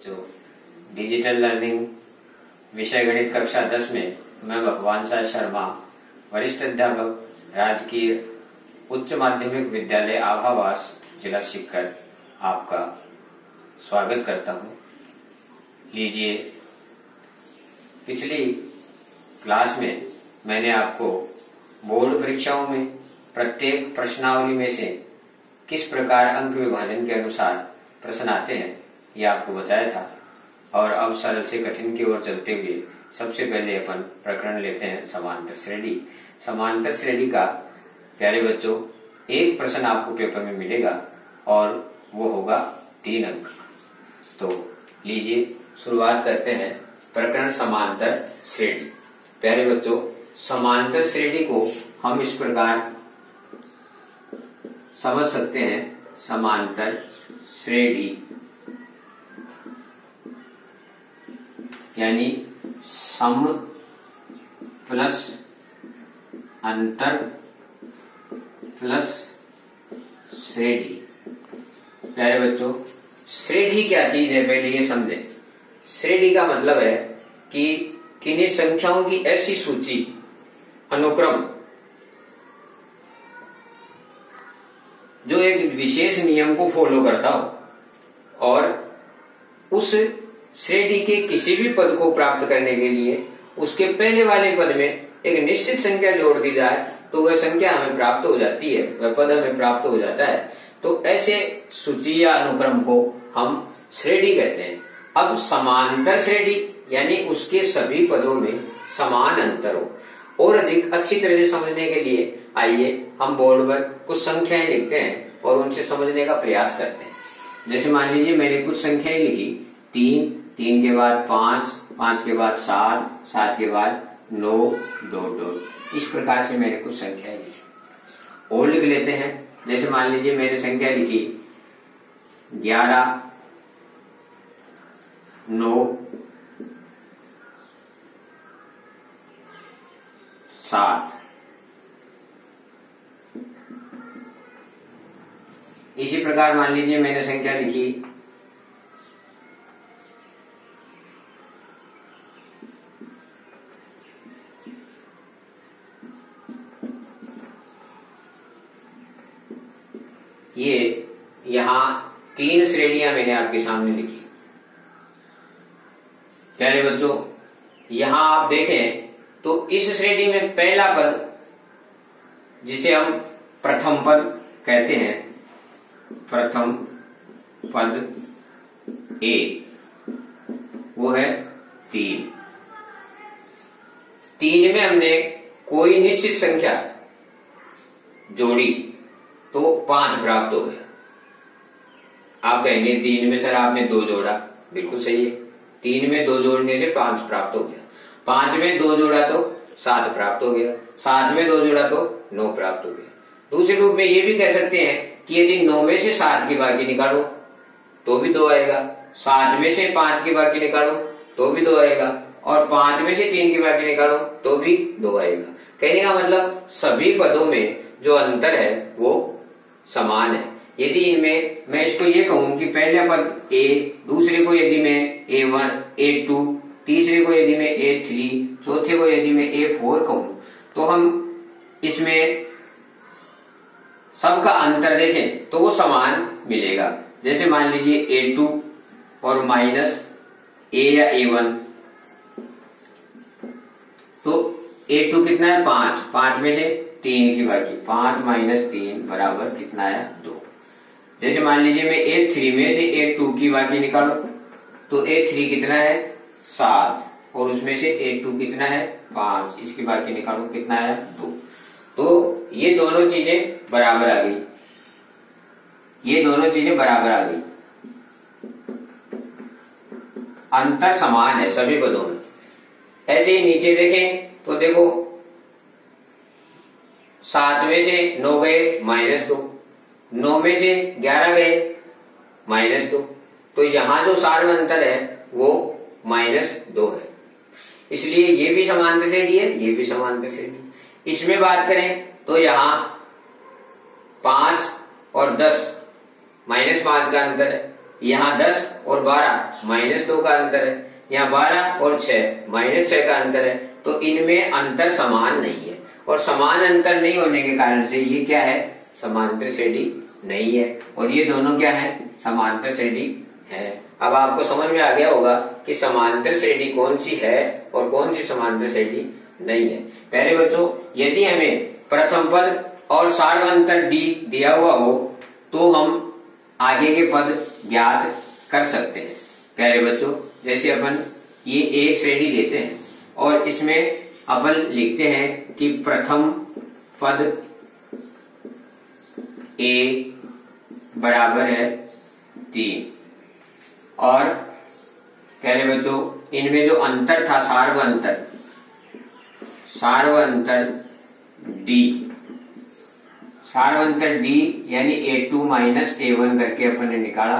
जो digital learning विषय गणित कक्षा 10 में मैं भगवान साय शर्मा, वरिष्ठ अध्यापक, राजकीय उच्च माध्यमिक विद्यालय आभावास, जिला सीकर, आपका स्वागत करता हूं। लीजिए, पिछली क्लास में मैंने आपको बोर्ड परीक्षाओं में प्रत्येक प्रश्नावली में से किस प्रकार अंक विभाजन के अनुसार प्रश्न आते हैं यह आपको बताया था। और अब सरल से कठिन की ओर चलते हुए सबसे पहले अपन प्रकरण लेते हैं समांतर श्रेणी। समांतर श्रेणी का प्यारे बच्चों एक प्रश्न आपको पेपर में मिलेगा और वो होगा 3 अंक। तो लीजिए शुरुआत करते हैं प्रकरण समांतर श्रेणी। प्यारे बच्चों, समांतर श्रेणी को हम इस प्रकार समझ सकते हैं। समांतर श्रेणी यानी सम प्लस अंतर प्लस श्रेणी। प्यारे बच्चों, श्रेणी क्या चीज है पहले ये समझें। श्रेणी का मतलब है कि किन्हीं संख्याओं की ऐसी सूची, अनुक्रम, जो एक विशेष नियम को फॉलो करता हो और उस श्रेणी के किसी भी पद को प्राप्त करने के लिए उसके पहले वाले पद में एक निश्चित संख्या जोड़ दी जाए तो वह संख्या हमें प्राप्त हो जाती है, वह पद हमें प्राप्त हो जाता है। तो ऐसे सूची या अनुक्रम को हम श्रेणी कहते हैं। अब समांतर श्रेणी यानी उसके सभी पदों में समान अंतर हो। और अधिक अच्छी तरह से समझने के लिए आइए हम बोर्ड पर कुछ संख्याएं लिखते हैं और उनसे समझने का प्रयास करते हैं। जैसे मान लीजिए मैंने कुछ संख्याएं लिखी, 3, 3 के बाद 5, 5 के बाद 7, 7 के बाद 9, 2, इस प्रकार से मैंने कुछ संख्याएं लिखी। और लिख लेते हैं। जैसे मान लीजिए मैंने संख्या लिखी 11, 9, 7। इसी प्रकार मान लीजिए मैंने संख्या लिखी 3 श्रेणियां मैंने आपके सामने लिखी। प्यारे बच्चों, यहां आप देखें तो इस श्रेणी में पहला पद, जिसे हम प्रथम पद कहते हैं, प्रथम पद ए, वो है 3। 3 में हमने कोई निश्चित संख्या जोड़ी तो 5 प्राप्त हो गया। आप कहेंगे 3 में सर आपने 2 जोड़ा, बिल्कुल सही है। 3 में 2 जोड़ने से 5 प्राप्त हो गया। 5 में 2 जोड़ा तो 7 प्राप्त हो गया। 7 में 2 जोड़ा तो 9 प्राप्त हो गया। दूसरे रूप में ये भी कह सकते हैं कि यदि 9 में से 7 की बाकी निकालो तो भी 2 आएगा, 7 में से 5 की बाकी निकालो तो भी 2 आएगा, और 5 में से 3 की बाकी निकालो तो भी 2 आएगा। कहने का मतलब सभी पदों में जो अंतर है वो समान है। यदि इनमें मैं इसको ये कहूं कि पहला पद A, दूसरे को यदि मैं A1, A2, तीसरे को यदि मैं A3, चौथे को यदि मैं A4 कहूं तो हम इसमें सबका अंतर देखें तो वो समान मिलेगा। जैसे मान लीजिए A2 और माइनस A या A1, तो A2 कितना है 5, 5 में से 3 की बाकी, 5 माइनस 3 बराबर कितना है 2। जैसे मान लीजिए मैं A3 में से A2 की बाकी निकालू तो A3 कितना है 7, और उसमें से A2 कितना है 5, इसकी बाकी निकालू कितना है 2। तो ये दोनों चीजें बराबर आ गई, ये दोनों चीजें बराबर आ गई, अंतर समान है सभी पदों में। ऐसे ही नीचे देखें तो देखो 7 में से 9 गए -2, 9 में से 11 गए -2, तो यहां जो सार में अंतर है वो -2 है। इसलिए ये भी समांतर श्रेणी है, ये भी समांतर श्रेणी। इसमें बात करें तो यहाँ 5 और 10 -5 का अंतर है, यहाँ 10 और 12 -2 का अंतर है, यहाँ 12 और 6 -6 का अंतर है। तो इनमें अंतर समान नहीं है, और समान अंतर नहीं होने के कारण से ये क्या है, समांतर श्रेणी नहीं है, और ये दोनों क्या है, समांतर श्रेणी है। अब आपको समझ में आ गया होगा कि समांतर श्रेणी कौन सी है और कौन सी समांतर श्रेणी नहीं है। पहले बच्चों, यदि हमें प्रथम पद और सार्वंतर d दिया हुआ हो तो हम आगे के पद ज्ञात कर सकते हैं। पहले बच्चों, जैसे अपन ये एक श्रेणी लेते हैं और इसमें अपन लिखते हैं कि प्रथम पद a बराबर है 3, और पहले बच्चों इनमें जो अंतर था सार्वंतर d यानी a2 - a1 करके अपन ने निकाला,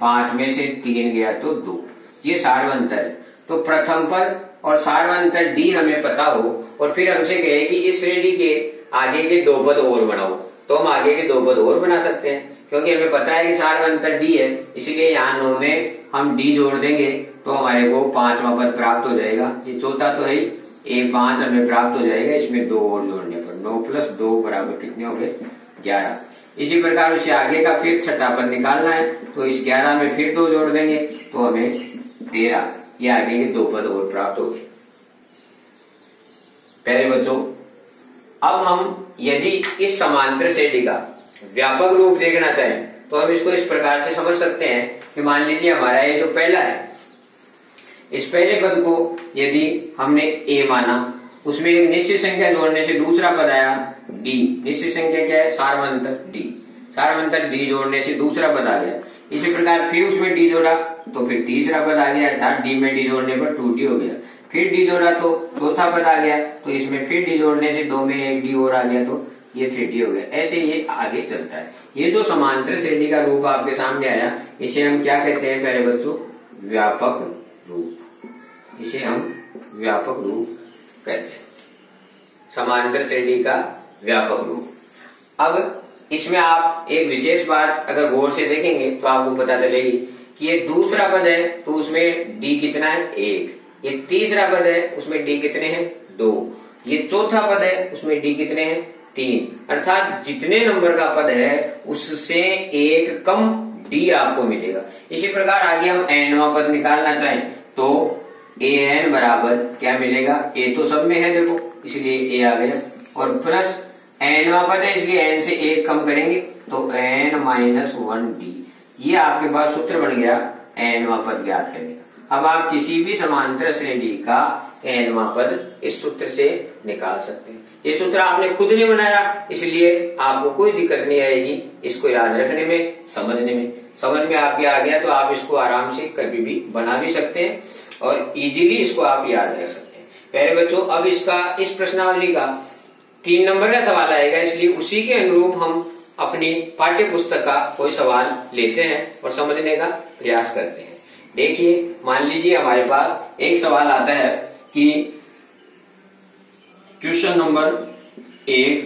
5 में से 3 गया तो 2, ये सार्वंतर है। तो प्रथम पद और सार्वंतर d हमें पता हो और फिर हमसे कहे कि इस श्रेणी के आगे के 2 पद और बनाओ, तो हम आगे के 2 पद और बना सकते हैं, क्योंकि हमें पता है कि सार्वंतर d है, इसलिए यहाँ 9 में हम d जोड़ देंगे तो हमारे को 5वां पद प्राप्त हो जाएगा। ये चौथा तो है ही, A5 हमें प्राप्त हो जाएगा, इसमें 2 और जोड़ने पर 9 + 2 बराबर कितने हो गए, 11। इसी प्रकार उससे आगे का फिर छठा पद निकालना है, तो इस 11 में फिर 2 जोड़ देंगे तो हमें 13, ये आगे के 2 पद और प्राप्त हो गए। पहले बच्चों, अब हम यदि इस समांतर श्रेणी का व्यापक रूप देखना चाहें तो हम इसको इस प्रकार से समझ सकते हैं कि मान लीजिए हमारा ये जो पहला है, इस पहले पद को यदि हमने a माना, उसमें एक निश्चित संख्या जोड़ने से दूसरा पद आया d, निश्चित संख्या क्या है, सार्वंतर d जोड़ने से दूसरा पद आ गया। इसी प्रकार फिर उसमें d जोड़ा तो फिर तीसरा पद आ गया, अर्थात d में d जोड़ने पर 2d हो गया। फिर d जोड़ा तो चौथा पद आ गया, तो इसमें फिर d जोड़ने से 2 में एक d और आ गया तो ये 3d हो गया। ऐसे ये आगे चलता है। ये जो समांतर श्रेणी का रूप आपके सामने आया, इसे हम क्या कहते हैं पहले बच्चों, व्यापक रूप। इसे हम व्यापक रूप कहते हैं, समांतर श्रेणी का व्यापक रूप। अब इसमें आप एक विशेष बात अगर गौर से देखेंगे तो आपको पता चलेगी कि ये दूसरा पद है तो उसमें d कितना है, 1। ये तीसरा पद है उसमें d कितने हैं, 2। ये चौथा पद है उसमें d कितने हैं, 3। अर्थात जितने नंबर का पद है उससे एक कम d आपको मिलेगा। इसी प्रकार आगे हम nवां पद निकालना चाहें तो an बराबर क्या मिलेगा, a तो सब में है देखो, इसलिए a आ गया, और प्लस nवां पद है इसलिए n से एक कम करेंगे तो n - 1d। ये आपके पास सूत्र बन गया nवां पद ज्ञात करने का। अब आप किसी भी समांतर श्रेणी का nवां पद इस सूत्र से निकाल सकते हैं। ये सूत्र आपने खुद नहीं बनाया, इसलिए आपको कोई दिक्कत नहीं आएगी इसको याद रखने में, समझने में। समझ में आपके आ गया तो आप इसको आराम से कभी भी बना भी सकते हैं और इजीली इसको आप याद रख सकते हैं। पहले बच्चों, अब इसका इस प्रश्नावली का 3 नंबर का सवाल आएगा, इसलिए उसी के अनुरूप हम अपनी पाठ्य पुस्तक का कोई सवाल लेते हैं और समझने का प्रयास करते हैं। देखिए, मान लीजिए हमारे पास एक सवाल आता है कि क्वेश्चन नंबर 1,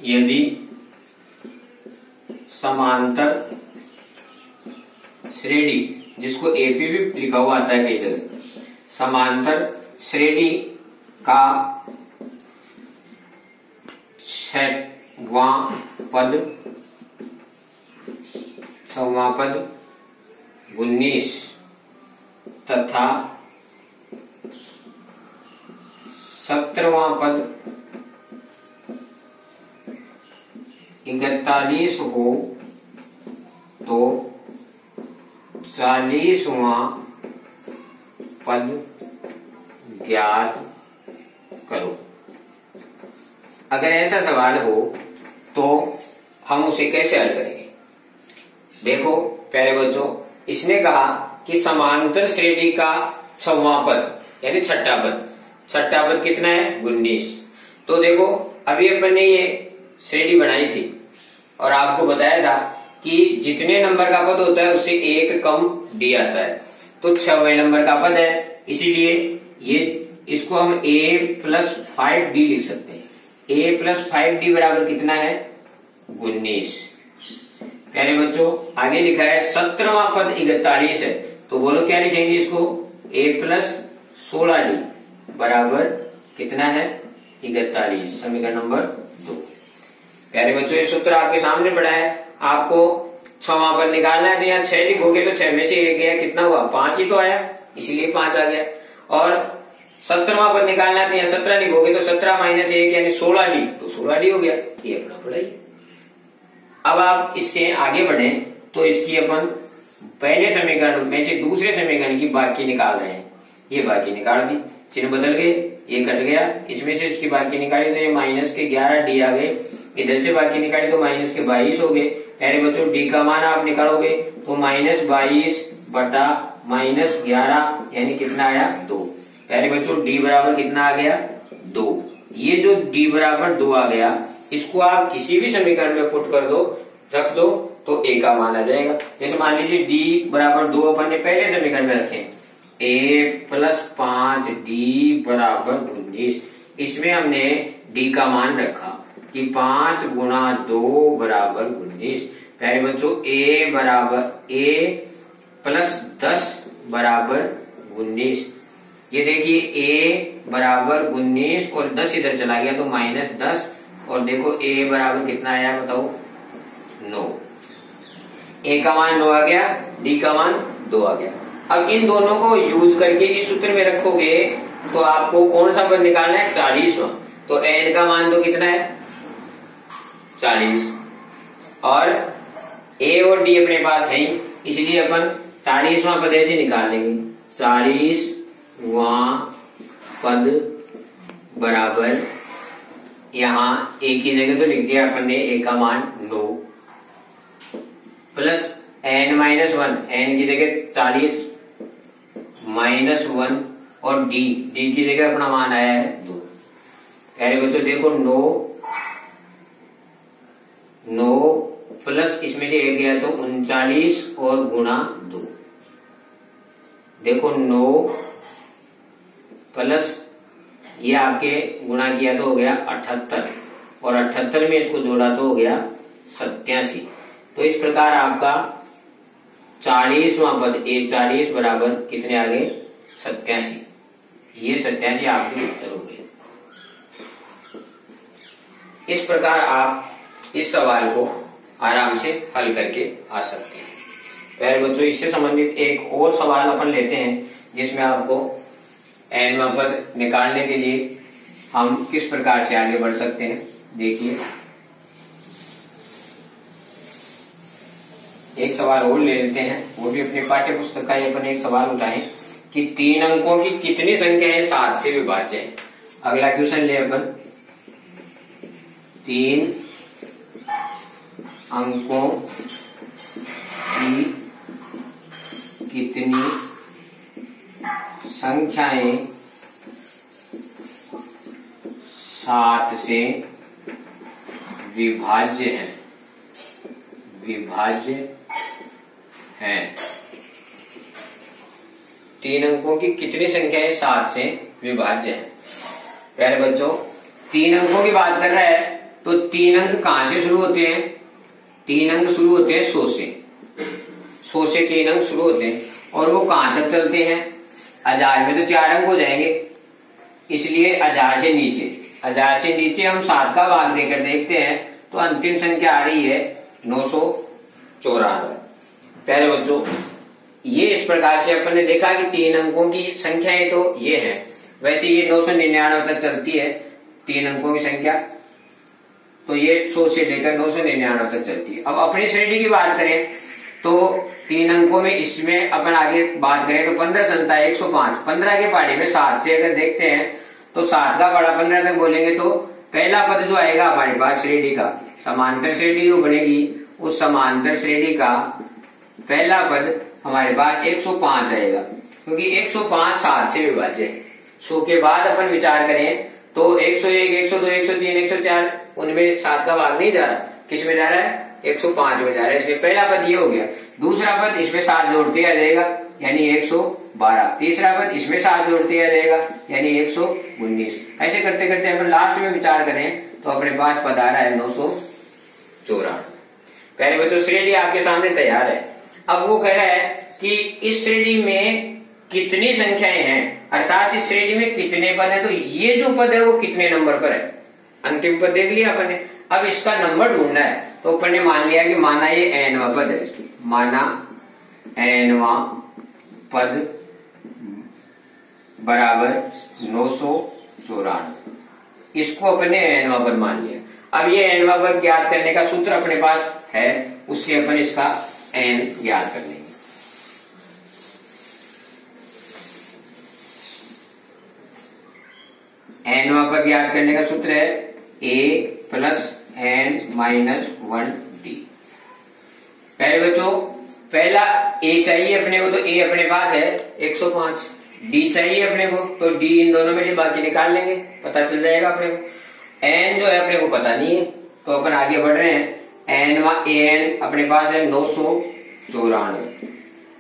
यदि समांतर श्रेणी, जिसको एपी भी लिखा हुआ आता है कई जगह, समांतर श्रेणी का 6वां पद 19 तथा 17वां पद 41 हो तो 40वां पद ज्ञात करो। अगर ऐसा सवाल हो तो हम उसे कैसे हल करेंगे? देखो पहले बच्चों, इसने कहा कि समांतर श्रेणी का 6वां पद यानी छठा पद कितना है, 19। तो देखो अभी अपन ने ये श्रेणी बनाई थी और आपको बताया था कि जितने नंबर का पद होता है उससे एक कम डी आता है, तो 6वें नंबर का पद है, इसीलिए ये इसको हम a + 5d लिख सकते हैं। a + 5d बराबर कितना है, 19। प्यारे बच्चों आगे लिखा है 17वां पद 41 है, तो बोलो क्या लिखेंगे इसको, a प्लस 16d बराबर कितना है 41, समीकरण नंबर 2। प्यारे बच्चों ये सूत्र आपके सामने पड़ा है, आपको 6वां पद निकालना है, तो यहाँ 6 लिखोगे तो 6 में से 1 गया, कितना हुआ 5 ही तो आया, इसीलिए 5 आ गया। और 17वां पद निकालना है तो यहाँ 17 लिखोगे तो 17 माइनस 1 यानी 16d, तो 16d हो गया, ये अपना पढ़ाई। अब आप इससे आगे बढ़े तो इसकी अपन पहले समीकरण में से दूसरे समीकरण की बाकी निकाल रहे हैं, ये बाकी निकाल दी, चिन्ह बदल गए, ये कट गया, इसमें से इसकी बाकी निकाली तो ये माइनस के 11d आ गए, इधर से बाकी निकाली तो माइनस के 22 हो गए। प्यारे बच्चों डी का मान आप निकालोगे तो -22 बटा -11 यानी कितना आया 2। प्यारे बच्चों डी बराबर कितना आ गया 2। ये जो डी बराबर 2 आ गया, इसको आप किसी भी समीकरण में पुट कर दो, रख दो तो ए का मान आ जाएगा। जैसे मान लीजिए डी बराबर 2 अपन ने पहले समीकरण में रखे, a प्लस 5d बराबर 19, इसमें हमने d का मान रखा कि 5 गुणा 2 बराबर 19। प्यारे बच्चों a प्लस 10 बराबर 19, ये देखिए a बराबर 19 और 10 इधर चला गया तो -10, और देखो a बराबर कितना आया बताओ 9, a का मान 9 आ गया, d का मान 2 आ गया। अब इन दोनों को यूज करके इस सूत्र में रखोगे तो आपको कौन सा पद निकालना है 40वां, तो n का मान तो कितना है 40, और a और d अपने पास है ही, इसलिए अपन 40वां पद ऐसे निकाल लेंगे, 40वां पद बराबर यहाँ a की जगह तो लिख दिया अपन ने a का मान 9 प्लस n-1, n की जगह 40 -1 और d की जगह अपना मान आया है 2। प्यारे बच्चों देखो 9 प्लस इसमें से 1 गया तो 39 और गुणा 2, देखो 9 प्लस ये आपके गुणा किया तो हो गया 78, और 78 में इसको जोड़ा तो हो गया 87। तो इस प्रकार आपका 40वां पद a40 बराबर कितने आ गए 87, ये 87 आपके उत्तर हो गए। इस प्रकार आप इस सवाल को आराम से हल करके आ सकते हैं। प्यारे बच्चों इससे संबंधित एक और सवाल अपन लेते हैं जिसमें आपको nवां पद निकालने के लिए हम किस प्रकार से आगे बढ़ सकते हैं। देखिए एक सवाल और ले लेते हैं, वो भी अपने पाठ्य पुस्तक का ही अपन एक सवाल उठाएं कि 3 अंकों की कितनी संख्याएं 7 से विभाज्य है। अगला क्वेश्चन ले अपन 3 अंकों की कितनी संख्याएं 7 से विभाज्य हैं। 3 अंकों की कितनी संख्याएं 7 से विभाज्य हैं। प्यारे बच्चों 3 अंकों की बात कर रहा है तो 3 अंक कहां से शुरू होते हैं, 3 अंक शुरू होते हैं 100 से, 100 से 3 अंक शुरू होते हैं, और वो कहां तक चलते हैं 1000 में तो 4 अंक हो जाएंगे, इसलिए 1000 से नीचे हम 7 का भाग देकर देखते हैं तो अंतिम संख्या आ रही है 994। प्यारे बच्चों ये इस प्रकार से अपन ने देखा कि 3 अंकों की संख्याएं तो ये है, वैसे ये 999 तक चलती है 3 अंकों की संख्या, तो ये 100 से लेकर 999 तक चलती है। अब अपनी श्रेणी की बात करें तो 3 अंकों में इसमें अपन आगे बात करें तो 15 संता 105, 15 के पहाड़े में 7 से अगर देखते हैं तो 7 का पहाड़ा 15 तक बोलेंगे तो पहला पद जो आएगा हमारे पास श्रेणी का समांतर श्रेणी जो बनेगी, उस समांतर श्रेणी का पहला पद हमारे पास 105 आएगा, क्योंकि 105 7 से विभाज्य है। 100 के बाद अपन विचार करें तो 101, 102, 103, 104 उनमें 7 का भाग नहीं जा रहा, किस में जा रहा है 105 में जा रहा है, इसलिए पहला पद ये हो गया। दूसरा पद इसमें 7 जोड़ते आ जाएगा यानी 112, तीसरा पद इसमें 7 जोड़ते आ जाएगा यानी 119। ऐसे करते करते अपन लास्ट में विचार करें तो अपने पास पद आ रहा है 994। पहले बच्चों श्रेणी आपके सामने तैयार है। अब वो कह रहा है कि इस श्रेणी में कितनी संख्याएं हैं, अर्थात इस श्रेणी में कितने पद हैं, तो ये जो पद है वो कितने नंबर पर है। अंतिम पद देख लिया अपन ने, अब इसका नंबर ढूंढना है। तो अपन ने मान लिया कि माना ये एनवा पद है, माना एनवा पद बराबर 994, इसको अपने एनवा पद मान लिया। अब ये एनवा पद ज्ञात करने का सूत्र अपने पास है, उससे अपन इसका एन ज्ञात कर लेंगे। एनवा पद ज्ञात करने का सूत्र है a plus N minus 1d। पहले बच्चों पहला a चाहिए अपने को, तो a अपने पास है 105, d चाहिए अपने को, तो d इन दोनों में से बाकी निकाल लेंगे, पता चल जाएगा अपने को। n जो है अपने को पता नहीं है, तो अपन आगे बढ़ रहे हैं। an अपने पास है 994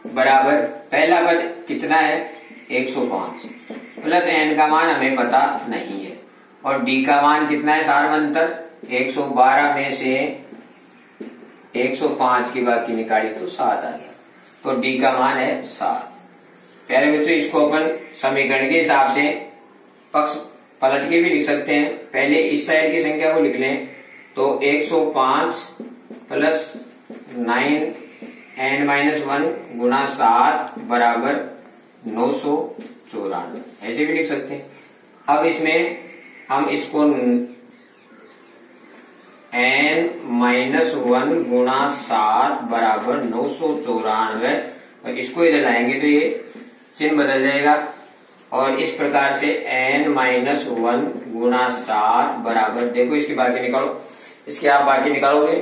बराबर पहला पद कितना है 105 प्लस n का मान हमें पता नहीं है, और d का मान कितना है सार्वंतर 112 में से 105 की बाकी निकाली तो 7 आ गया, तो d का मान है 7। प्यारे बच्चों इसको अपन समीकरण के हिसाब से पक्ष पलट के भी लिख सकते हैं। पहले इस साइड की संख्या को लिख लें, तो 105 प्लस 9n-1 गुणा 7 बराबर 994, ऐसे भी लिख सकते हैं। अब इसमें हम इसको n-1 गुणा 7 बराबर 994, और इसको इधर लाएंगे तो ये चिन्ह बदल जाएगा, और इस प्रकार से n-1 गुणा 7 बराबर, देखो इसकी बाकी निकालो, इसकी आप बाकी निकालोगे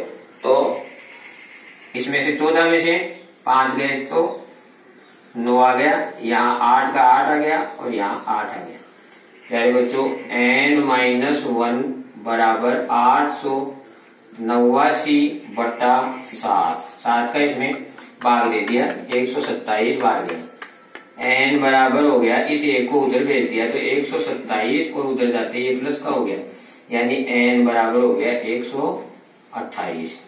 तो इसमें से 14 में से 5 गए तो 9 आ गया, यहाँ 8 का 8 आ गया, और यहाँ 8 आ गया। प्यारे बच्चों n-1 बराबर 889 बटा 7 का इसमें भाग दे दिया, 127 बार गया। n बराबर हो गया, इस एक को उधर भेज दिया तो 127, और उधर जाते ये प्लस का हो गया, यानी n बराबर हो गया 128।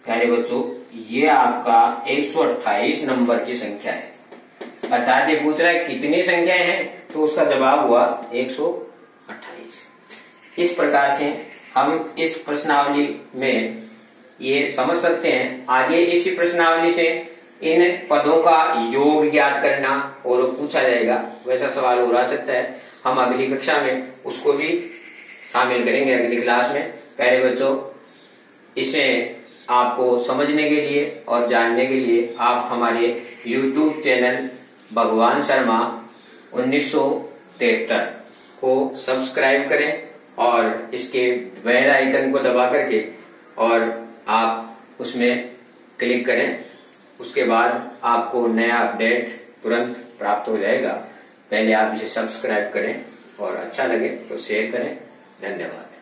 प्यारे बच्चों ये आपका 128 नंबर की संख्या है, अर्थात ये पूछ रहा है कितनी संख्याएं हैं, तो उसका जवाब हुआ 128। इस प्रकार से हम इस प्रश्नावली में ये समझ सकते हैं। आगे इसी प्रश्नावली से इन पदों का योग ज्ञात करना और पूछा जाएगा, वैसा सवाल हो रहा सकता है। हम अगली कक्षा में उसको भी शामिल करेंगे, अगली क्लास में। प्यारे बच्चों इसे आपको समझने के लिए और जानने के लिए आप हमारे YouTube चैनल भगवान शर्मा 1973 को सब्सक्राइब करें, और इसके बेल आइकन को दबा करके और आप उसमें क्लिक करें। उसके बाद आपको नया अपडेट तुरंत प्राप्त हो जाएगा। पहले आप इसे सब्सक्राइब करें, और अच्छा लगे तो शेयर करें। धन्यवाद।